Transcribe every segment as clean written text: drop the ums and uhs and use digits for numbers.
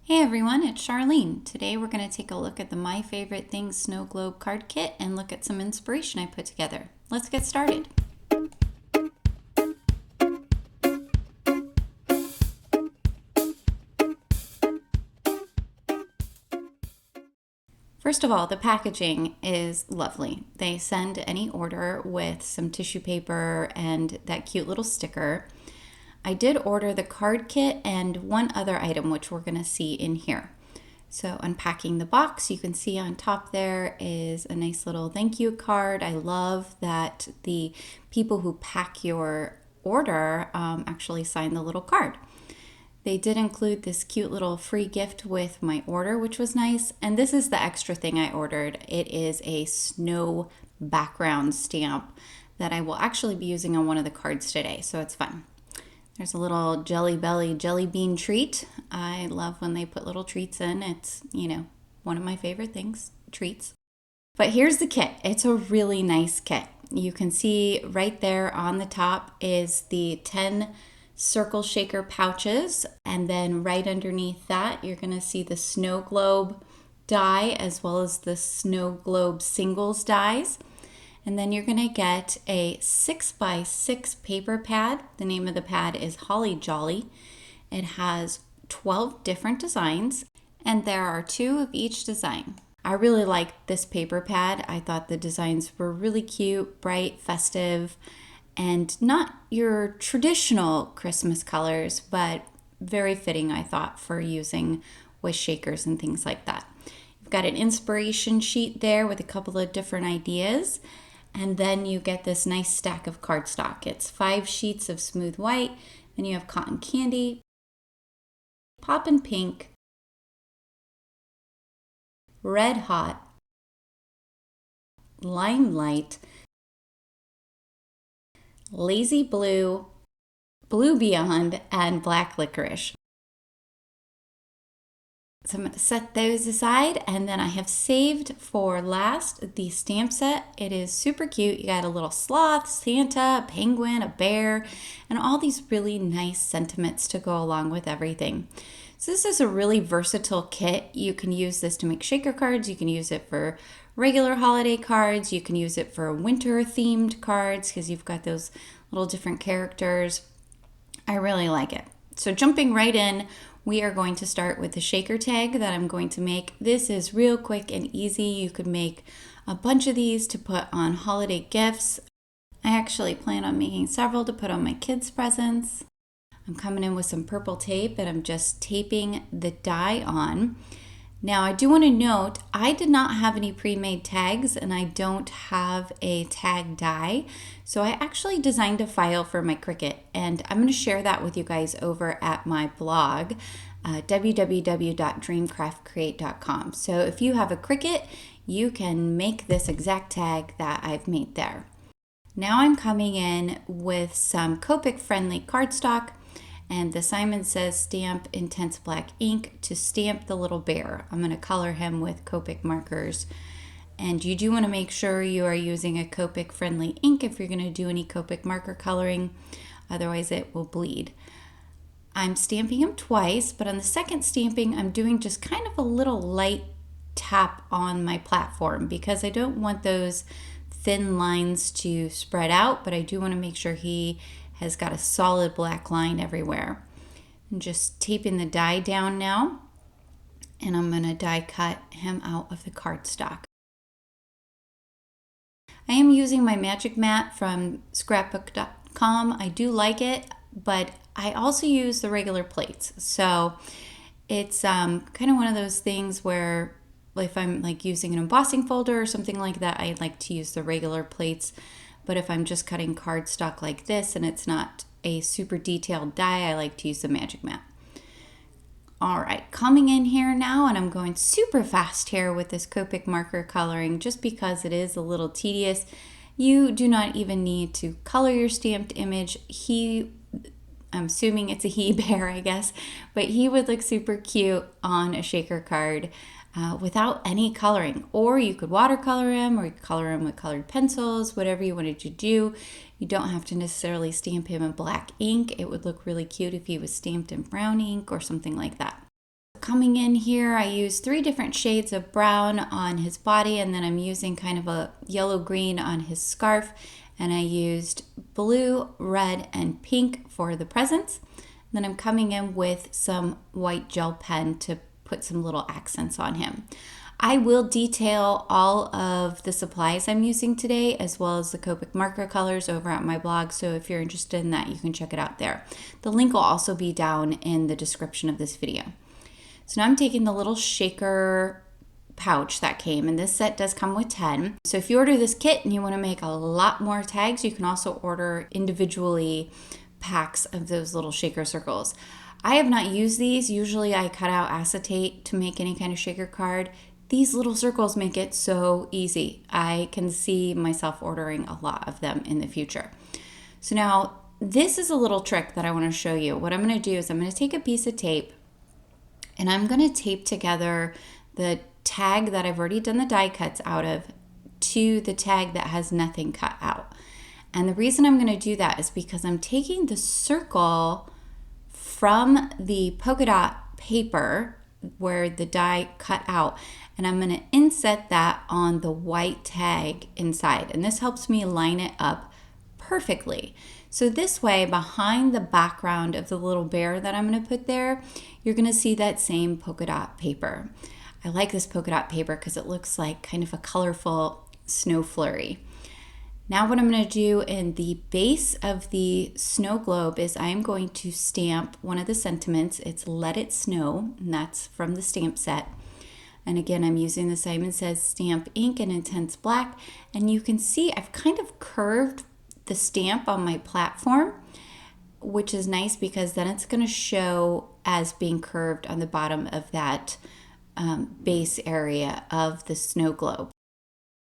Hey everyone, it's Charlene. Today we're going to take a look at the My Favorite Things Snow Globe card kit and look at some inspiration I put together. Let's get started. First of all, the packaging is lovely. They send any order with some tissue paper and that cute little sticker. I did order the card kit and one other item which we're going to see in here. So Unpacking the Box, you can see on top there is a nice little thank you card. I love that the people who pack your order actually sign the little card. They did include this cute little free gift with my order, which was nice. And this is the extra thing I ordered. It is a snow background stamp that I will actually be using on one of the cards today, so it's fun. There's a little Jelly Belly jelly bean treat. I love when they put little treats in. It's, one of my favorite things, treats. But here's the kit. It's a really nice kit. You can see right there on the top is the 10 circle shaker pouches, and then right underneath that you're going to see the snow globe die as well as the snow globe singles dies. And then you're going to get a 6x6 paper pad. The name of the pad is Holly Jolly. It has 12 different designs, and there are 2 of each design. I really liked this paper pad. I thought the designs were really cute, bright, festive, and not your traditional Christmas colors, but very fitting, I thought, for using with shakers and things like that. You've got an inspiration sheet there with a couple of different ideas. And then you get this nice stack of cardstock. It's 5 sheets of smooth white. Then you have cotton candy, poppin' pink, red hot, limelight, lazy blue, blue beyond, and black licorice. So I'm going to set those aside, and then I have saved for last the stamp set. It is super cute. You got a little sloth, Santa, a penguin, a bear, and all these really nice sentiments to go along with everything. So this is a really versatile kit. You can use this to make shaker cards. You can use it for regular holiday cards. You can use it for winter themed cards because you've got those little different characters. I really like it. So jumping right in, we are going to start with the shaker tag that I'm going to make. This is real quick and easy. You could make a bunch of these to put on holiday gifts. I actually plan on making several to put on my kids' presents. I'm coming in with some purple tape and I'm just taping the die on. Now I do want to note, I did not have any pre-made tags and I don't have a tag die. So I actually designed a file for my Cricut, and I'm going to share that with you guys over at my blog, www.dreamcraftcreate.com. So if you have a Cricut, you can make this exact tag that I've made there. Now I'm coming in with some Copic friendly cardstock. And the Simon Says Stamp Intense Black ink to stamp the little bear. I'm going to color him with Copic markers. And you do want to make sure you are using a Copic friendly ink if you're going to do any Copic marker coloring. Otherwise it will bleed. I'm stamping him twice, but on the second stamping I'm doing just kind of a little light tap on my platform because I don't want those thin lines to spread out, but I do want to make sure he has got a solid black line everywhere. I'm just taping the die down now, and I'm going to die cut him out of the cardstock. I am using my magic mat from scrapbook.com. I do like it, but I also use the regular plates. So it's kind of one of those things where if I'm like using an embossing folder or something like that, I like to use the regular plates. But if I'm just cutting cardstock like this and it's not a super detailed die, I like to use the magic mat. All right, coming in here now, and I'm going super fast here with this Copic marker coloring just because it is a little tedious. You do not even need to color your stamped image. I'm assuming it's a he bear, I guess, but he would look super cute on a shaker card. Without any coloring, or you could watercolor him, or you could color him with colored pencils, whatever you wanted to do. You don't have to necessarily stamp him in black ink. It would look really cute if he was stamped in brown ink or something like that. coming in here, I use 3 different shades of brown on his body, and then I'm using kind of a yellow-green on his scarf, and I used blue, red, and pink for the presents. And then I'm coming in with some white gel pen to put some little accents on him. I will detail all of the supplies I'm using today, as well as the Copic marker colors, over at my blog, so if you're interested in that, you can check it out there. The link will also be down in the description of this video. So now I'm taking the little shaker pouch that came, and this set does come with 10. So if you order this kit and you want to make a lot more tags, you can also order individually packs of those little shaker circles. I have not used these. Usually I cut out acetate to make any kind of shaker card. These little circles make it so easy. I can see myself ordering a lot of them in the future. So now this is a little trick that I want to show you. What I'm going to do is I'm going to take a piece of tape and I'm going to tape together the tag that I've already done the die cuts out of to the tag that has nothing cut out. And the reason I'm going to do that is because I'm taking the circle from the polka dot paper where the die cut out, and I'm going to inset that on the white tag inside, and this helps me line it up perfectly. So this way, behind the background of the little bear that I'm going to put there, you're going to see that same polka dot paper. I like this polka dot paper because it looks like kind of a colorful snow flurry. Now what I'm going to do in the base of the snow globe is I'm going to stamp one of the sentiments. It's Let It Snow, and that's from the stamp set. And again, I'm using the Simon Says stamp ink in Intense Black, and you can see I've kind of curved the stamp on my platform, which is nice because then it's going to show as being curved on the bottom of that base area of the snow globe.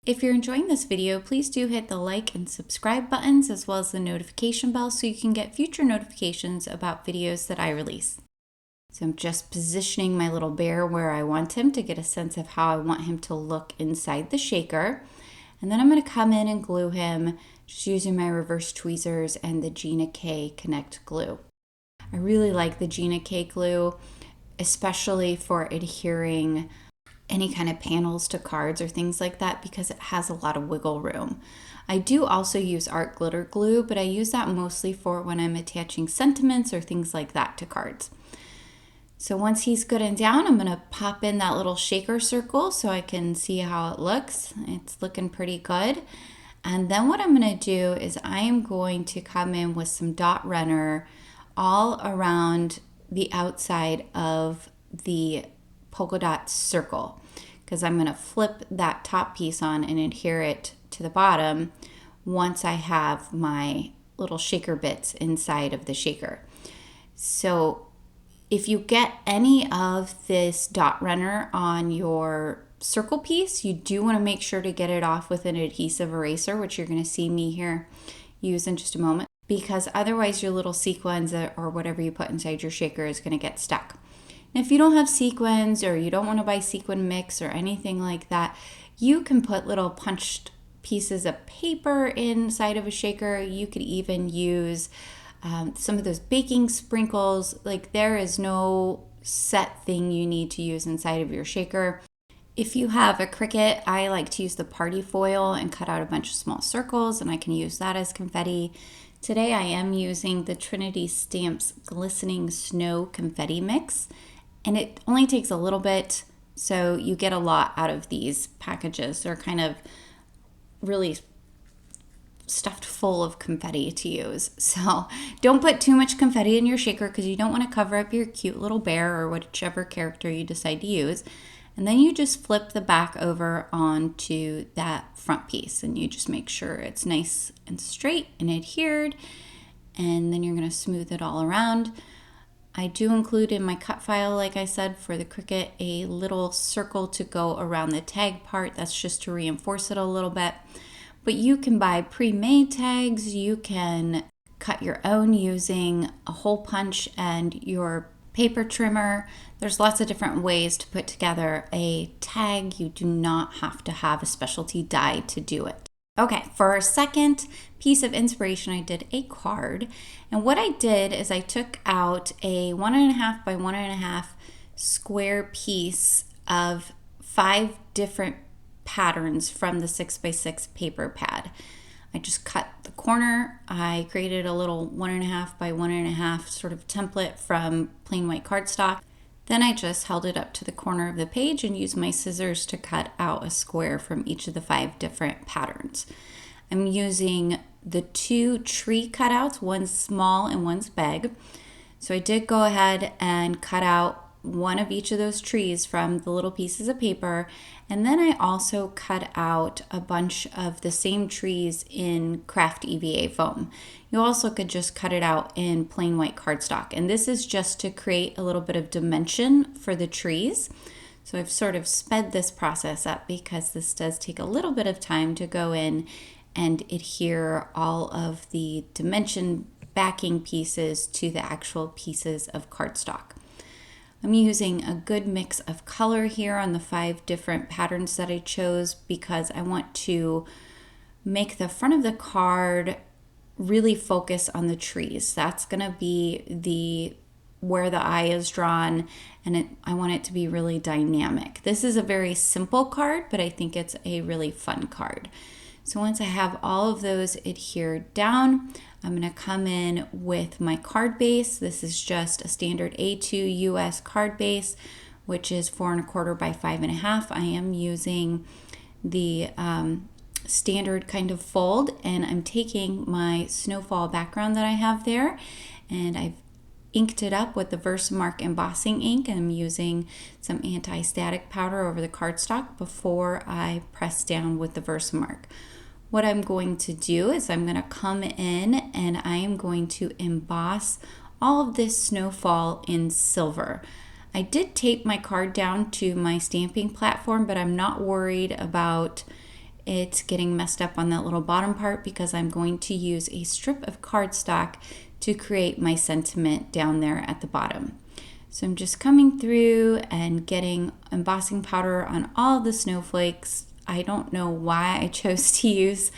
If you're enjoying this video, please do hit the like and subscribe buttons, as well as the notification bell, so you can get future notifications about videos that I release. So I'm just positioning my little bear where I want him to get a sense of how I want him to look inside the shaker. And then I'm going to come in and glue him just using my reverse tweezers and the Gina K Connect glue. I really like the Gina K glue, especially for adhering any kind of panels to cards or things like that, because it has a lot of wiggle room. I do also use art glitter glue, but I use that mostly for when I'm attaching sentiments or things like that to cards. So once he's good and down, I'm going to pop in that little shaker circle so I can see how it looks. It's looking pretty good. And then what I'm going to do is I am going to come in with some dot runner all around the outside of the polka dot circle, because I'm going to flip that top piece on and adhere it to the bottom once I have my little shaker bits inside of the shaker. So if you get any of this dot runner on your circle piece, you do want to make sure to get it off with an adhesive eraser, which you're going to see me here use in just a moment, because otherwise your little sequins or whatever you put inside your shaker is going to get stuck. If you don't have sequins, or you don't want to buy sequin mix or anything like that, you can put little punched pieces of paper inside of a shaker. You could even use some of those baking sprinkles. Like, there is no set thing you need to use inside of your shaker. If you have a Cricut, I like to use the party foil and cut out a bunch of small circles, and I can use that as confetti. Today I am using the Trinity Stamps Glistening Snow Confetti Mix. And it only takes a little bit, so you get a lot out of these packages. They're kind of really stuffed full of confetti to use. So don't put too much confetti in your shaker, because you don't want to cover up your cute little bear or whichever character you decide to use. And then you just flip the back over onto that front piece, and you just make sure it's nice and straight and adhered. And then you're going to smooth it all around. I do include in my cut file, like I said, for the Cricut, a little circle to go around the tag part. That's just to reinforce it a little bit. But you can buy pre-made tags. You can cut your own using a hole punch and your paper trimmer. There's lots of different ways to put together a tag. You do not have to have a specialty die to do it. Okay, for our second piece of inspiration, I did a card. And what I did is I took out a 1.5 by 1.5 square piece of 5 different patterns from the 6x6 paper pad. I just cut the corner. I created a little 1.5 by 1.5 sort of template from plain white cardstock. Then I just held it up to the corner of the page and used my scissors to cut out a square from each of the 5 different patterns. I'm using the 2 tree cutouts, one's small and one's big. So I did go ahead and cut out one of each of those trees from the little pieces of paper, and then I also cut out a bunch of the same trees in craft EVA foam. You also could just cut it out in plain white cardstock, and this is just to create a little bit of dimension for the trees. So I've sort of sped this process up because this does take a little bit of time to go in and adhere all of the dimension backing pieces to the actual pieces of cardstock. I'm using a good mix of color here on the 5 different patterns that I chose because I want to make the front of the card really focus on the trees. That's going to be where the eye is drawn, and I want it to be really dynamic. This is a very simple card, but I think it's a really fun card. So once I have all of those adhered down, I'm going to come in with my card base. This is just a standard A2 US card base, which is 4.25 by 5.5. I am using the standard kind of fold, and I'm taking my snowfall background that I have there, and I've inked it up with the Versamark embossing ink, and I'm using some anti-static powder over the cardstock before I press down with the Versamark. What I'm going to do is I'm going to come in and I am going to emboss all of this snowfall in silver. I did tape my card down to my stamping platform, but I'm not worried about it getting messed up on that little bottom part because I'm going to use a strip of cardstock to create my sentiment down there at the bottom. So I'm just coming through and getting embossing powder on all the snowflakes. I don't know why I chose to use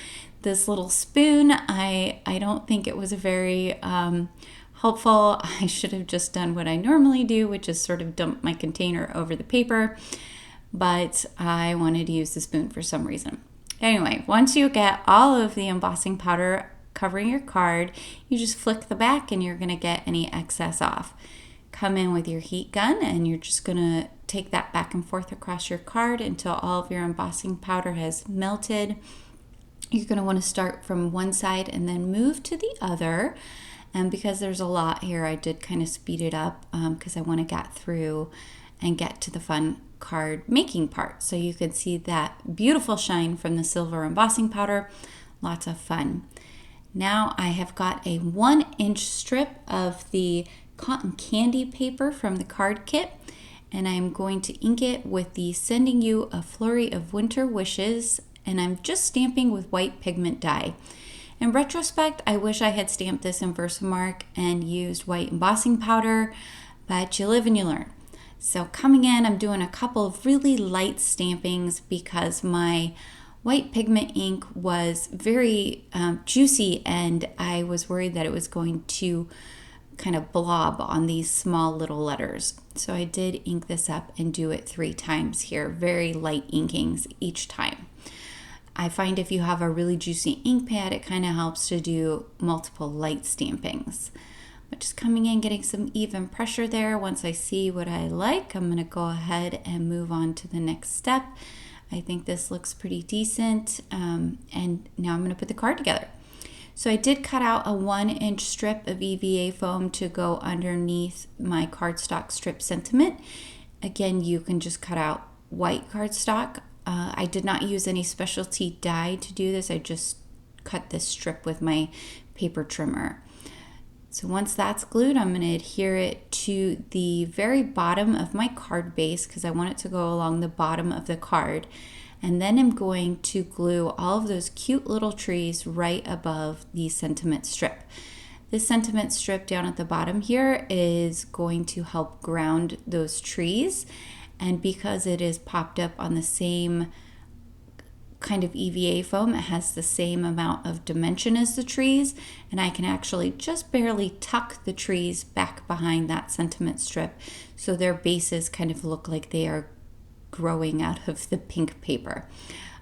this little spoon. I don't think it was very helpful. I should have just done what I normally do, which is sort of dump my container over the paper, but I wanted to use the spoon for some reason. Anyway, once you get all of the embossing powder covering your card, you just flick the back and you're going to get any excess off. Come in with your heat gun and you're just going to take that back and forth across your card until all of your embossing powder has melted. You're going to want to start from one side and then move to the other. And because there's a lot here, I did kind of speed it up because I want to get through and get to the fun card making part. So you can see that beautiful shine from the silver embossing powder. Lots of fun. Now I have got a 1-inch strip of the cotton candy paper from the card kit, and I'm going to ink it with the Sending You a Flurry of Winter Wishes, and I'm just stamping with white pigment dye. In retrospect, I wish I had stamped this in Versamark and used white embossing powder, but you live and you learn. So coming in, I'm doing a couple of really light stampings because my white pigment ink was very juicy, and I was worried that it was going to kind of blob on these small little letters. So I did ink this up and do it 3 times here, very light inkings each time. I find if you have a really juicy ink pad, it kind of helps to do multiple light stampings. But just coming in, getting some even pressure there. Once I see what I like, I'm going to go ahead and move on to the next step. I think this looks pretty decent, and now I'm going to put the card together. So I did cut out a 1-inch strip of EVA foam to go underneath my cardstock strip sentiment. Again, you can just cut out white cardstock. I did not use any specialty dye to do this. I just cut this strip with my paper trimmer. So once that's glued, I'm going to adhere it to the very bottom of my card base because I want it to go along the bottom of the card. And then I'm going to glue all of those cute little trees right above the sentiment strip. This sentiment strip down at the bottom here is going to help ground those trees. And because it is popped up on the same kind of EVA foam. It has the same amount of dimension as the trees, and I can actually just barely tuck the trees back behind that sentiment strip so their bases kind of look like they are growing out of the pink paper.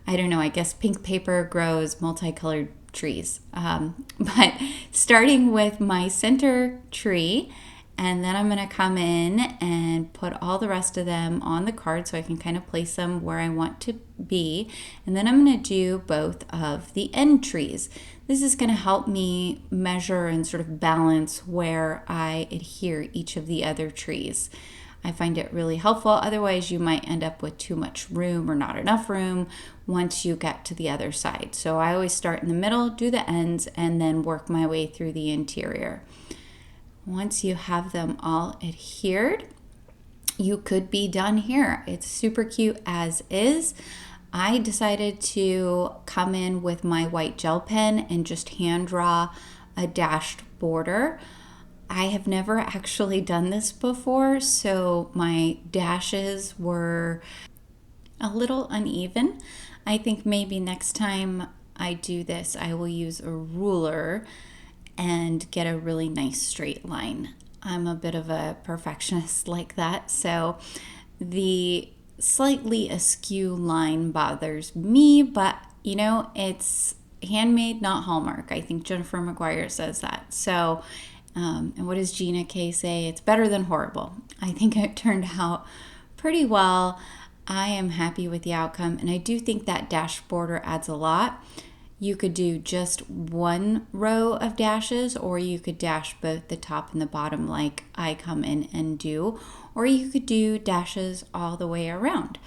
I don't know, I guess pink paper grows multicolored trees. But starting with my center tree, and then I'm going to come in and put all the rest of them on the card so I can kind of place them where I want to be. And then I'm going to do both of the end trees. This is going to help me measure and sort of balance where I adhere each of the other trees. I find it really helpful. Otherwise, you might end up with too much room or not enough room once you get to the other side. So I always start in the middle, do the ends, and then work my way through the interior. Once you have them all adhered, you could be done here. It's super cute as is. I decided to come in with my white gel pen and just hand draw a dashed border. I have never actually done this before, so my dashes were a little uneven. I think maybe next time I do this, I will use a ruler and get a really nice straight line. I'm a bit of a perfectionist like that, so the slightly askew line bothers me, but you know, it's handmade, not Hallmark. I think Jennifer McGuire says that. So and what does Gina K say? It's better than horrible. I think it turned out pretty well. I am happy with the outcome, and I do think that dash border adds a lot. You could do just one row of dashes, or you could dash both the top and the bottom like I come in and do, or you could do dashes all the way around.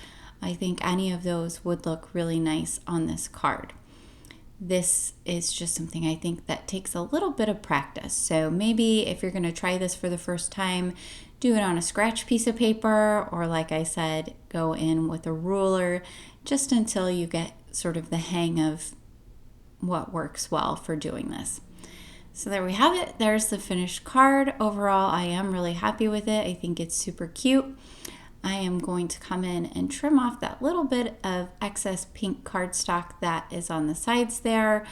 I think any of those would look really nice on this card. This is just something I think that takes a little bit of practice. So maybe if you're going to try this for the first time, do it on a scratch piece of paper, or like I said, go in with a ruler just until you get sort of the hang of what works well for doing this. So there we have it. There's the finished card. Overall, I am really happy with it. I think it's super cute. I am going to come in and trim off that little bit of excess pink cardstock that is on the sides there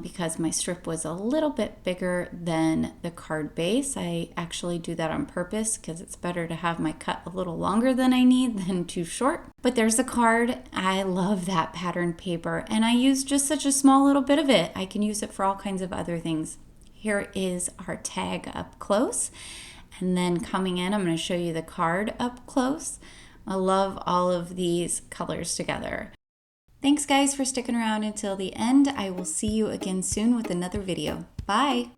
because my strip was a little bit bigger than the card base. I actually do that on purpose because it's better to have my cut a little longer than I need than too short. But there's the card. I love that pattern paper, and I use just such a small little bit of it. I can use it for all kinds of other things. Here is our tag up close. And then coming in, I'm going to show you the card up close. I love all of these colors together. Thanks guys for sticking around until the end. I will see you again soon with another video. Bye!